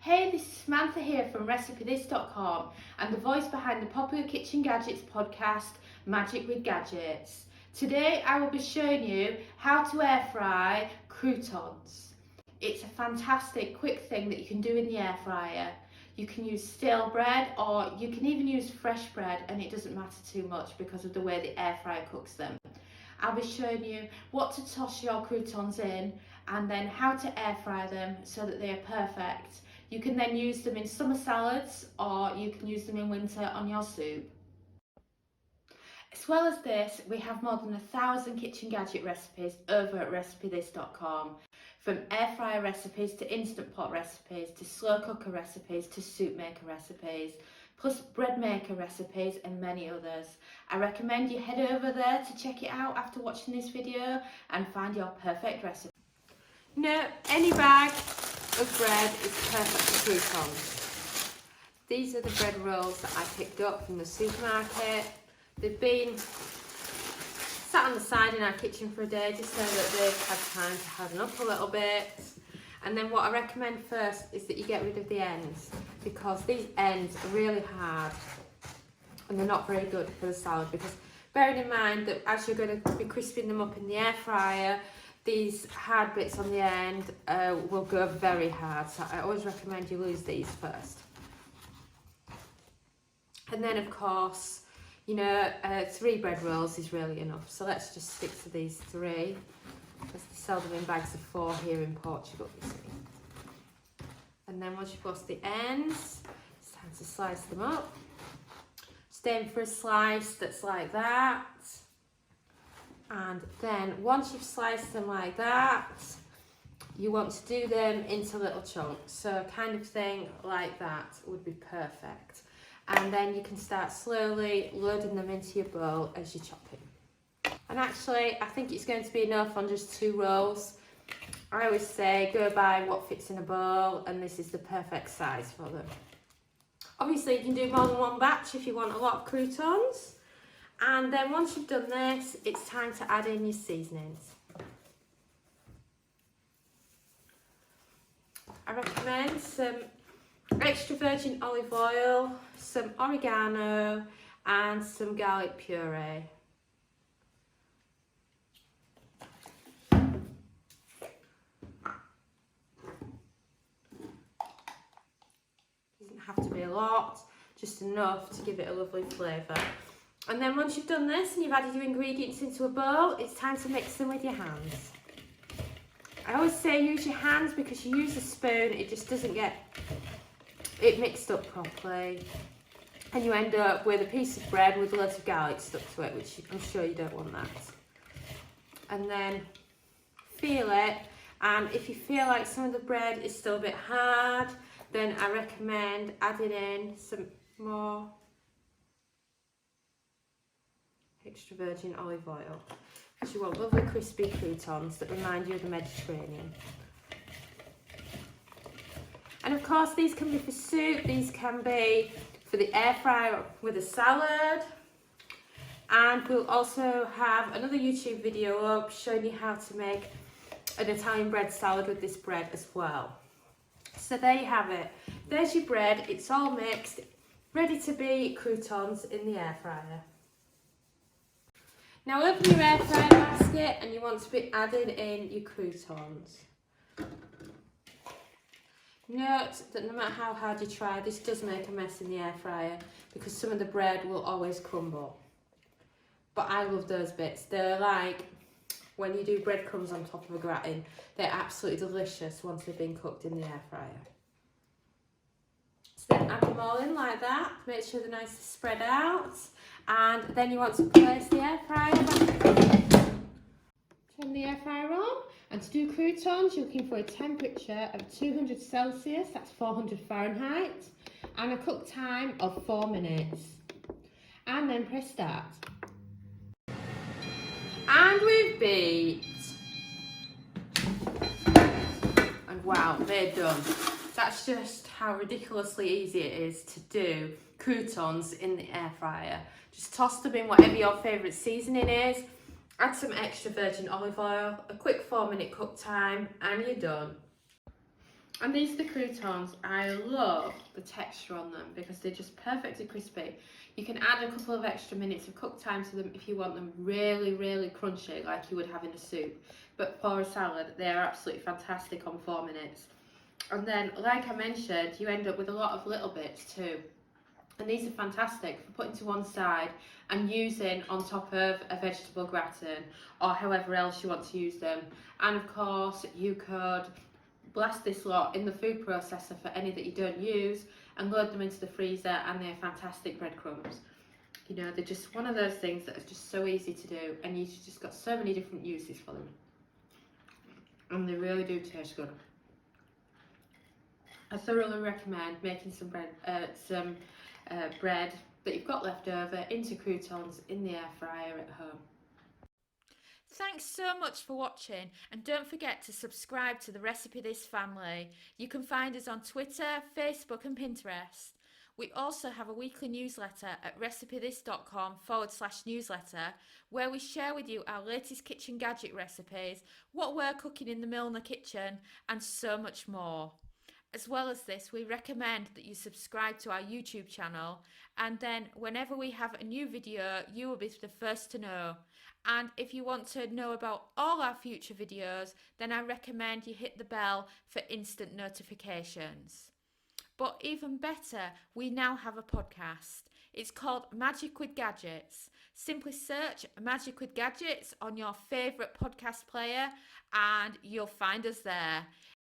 Hey, this is Samantha here from Recipescom and the voice behind the popular Kitchen Gadgets podcast, Magic with Gadgets. Today I will be showing you how to air fry croutons. It's a fantastic quick thing that you can do in the air fryer. You can use stale bread or you can even use fresh bread, and it doesn't matter too much because of the way the air fryer cooks them. I'll be showing you what to toss your croutons in and then how to air fry them so that they are perfect. You can then use them in summer salads or you can use them in winter on your soup. As well as this, we have more than 1,000 kitchen gadget recipes over at Recipescom. From air fryer recipes to instant pot recipes to slow cooker recipes to soup maker recipes, plus bread maker recipes and many others. I recommend you head over there to check it out after watching this video and find your perfect recipe. Now, any bag of bread is perfect for croutons. These are the bread rolls that I picked up from the supermarket. They've been sat on the side in our kitchen for a day just so that they've had time to harden up a little bit. And then what I recommend first is that you get rid of the ends, because these ends are really hard and they're not very good for the salad, because bearing in mind that as you're going to be crisping them up in the air fryer, these hard bits on the end will go very hard, so I always recommend you lose these first. And then of course, you know, 3 bread rolls is really enough, so let's just stick to these 3, because they sell them in bags of 4 here in Portugal, you see. And then once you've lost the ends, it's time to slice them up. Just aim for a slice that's like that. And then once you've sliced them like that, you want to do them into little chunks. So kind of thing like that would be perfect. And then you can start slowly loading them into your bowl as you're chopping. And actually, I think it's going to be enough on just 2 rolls. I always say go by what fits in a bowl, and this is the perfect size for them. Obviously, you can do more than 1 batch if you want a lot of croutons. And then once you've done this, it's time to add in your seasonings. I recommend some extra virgin olive oil, some oregano and some garlic puree. Doesn't have to be a lot, just enough to give it a lovely flavour. And then once you've done this and you've added your ingredients into a bowl, it's time to mix them with your hands. I always say use your hands, because you use a spoon, it just doesn't get it mixed up properly. And you end up with a piece of bread with loads of garlic stuck to it, which I'm sure you don't want that. And then feel it, and if you feel like some of the bread is still a bit hard, then I recommend adding in some more extra virgin olive oil, because you want lovely crispy croutons that remind you of the Mediterranean. And of course, these can be for soup, these can be for the air fryer with a salad. And we'll also have another YouTube video up showing you how to make an Italian bread salad with this bread as well. So there you have it. There's your bread, it's all mixed, ready to be croutons in the air fryer. Now open your air fryer basket and you want to be adding in your croutons. Note that no matter how hard you try, this does make a mess in the air fryer, because some of the bread will always crumble. But I love those bits. They're like when you do breadcrumbs on top of a gratin. They're absolutely delicious once they've been cooked in the air fryer. So then add them all in like that. Make sure they're nice and spread out. And then you want to place the air fryer back. Turn the air fryer on. And to do croutons, you're looking for a temperature of 200 Celsius, that's 400 Fahrenheit, and a cook time of 4 minutes. And then press start. And we've beat. And wow, they're done. That's just how ridiculously easy it is to do croutons in the air fryer. Just toss them in whatever your favourite seasoning is. Add some extra virgin olive oil, a quick 4-minute cook time, and you're done. And these are the croutons. I love the texture on them because they're just perfectly crispy. You can add a couple of extra minutes of cook time to them if you want them really, really crunchy like you would have in a soup. But for a salad, they're absolutely fantastic on 4 minutes. And then, like I mentioned, you end up with a lot of little bits too. And these are fantastic for putting to one side and using on top of a vegetable gratin or however else you want to use them. And of course, you could blast this lot in the food processor for any that you don't use and load them into the freezer, and they're fantastic breadcrumbs. You know, they're just one of those things that is just so easy to do, and you've just got so many different uses for them. And they really do taste good. I thoroughly recommend making some bread that you've got left over into croutons in the air fryer at home. Thanks so much for watching, and don't forget to subscribe to the Recipe This family. You can find us on Twitter, Facebook and Pinterest. We also have a weekly newsletter at recipethis.com/newsletter, where we share with you our latest kitchen gadget recipes, what we're cooking in the Milner kitchen, and so much more. As well as this, we recommend that you subscribe to our YouTube channel, and then whenever we have a new video, you will be the first to know. And if you want to know about all our future videos, then I recommend you hit the bell for instant notifications. But even better, we now have a podcast. It's called Magic with Gadgets. Simply search Magic with Gadgets on your favourite podcast player and you'll find us there.